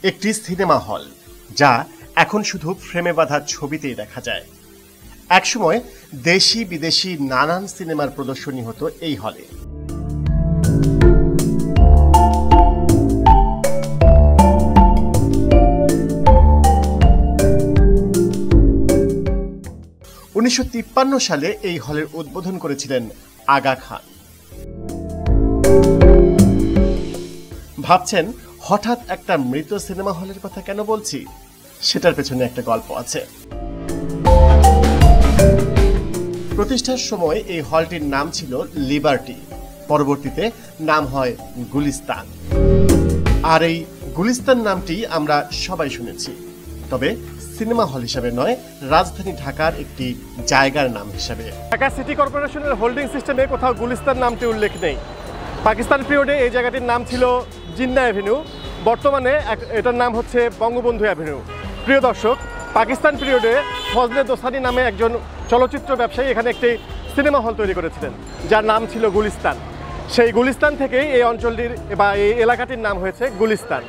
একটি cinema hall, যা এখন শুধু ফ্রেমে বাঁধা ছবিতেই দেখা যায়। একসময় দেশি বিদেশি নানান সিনেমার প্রদর্শনী হতো এই হলে। উনিশশো 1953 সালে এই হলের উদ্বোধন করেছিলেন আগা খান। ভাবছেন হঠাৎ একটা মৃত সিনেমা হলের কথা কেন বলছি? সেটার পেছনে একটা গল্প আছে। প্রতিষ্ঠার সময় এই হলটির নাম ছিল লিবার্টি, পরবর্তীতে নাম হয় গুলিস্তান। আর এই গুলিস্তান নামটি আমরা সবাই শুনেছি, তবে সিনেমা হল হিসাবে নয়, রাজধানী ঢাকার একটি জায়গার নাম হিসাবে। ঢাকা সিটি কর্পোরেশনের হোল্ডিং সিস্টেমে কোথাও গুলিস্তান নামটি উল্লেখ নেই। পাকিস্তান পিরিয়ডে এই জায়গাটির নাম ছিল জিন্না অ্যাভিনিউ, বর্তমানে এটার নাম হচ্ছে বঙ্গবন্ধু অ্যাভিনিউ। প্রিয় দর্শক, পাকিস্তান পিরিয়ডে ফজলে দোসানি নামে একজন চলচ্চিত্র ব্যবসায়ী এখানে একটি সিনেমা হল তৈরি করেছিলেন, যার নাম ছিল গুলিস্তান। সেই গুলিস্তান থেকেই এই অঞ্চলটির বা এই এলাকাটির নাম হয়েছে গুলিস্তান।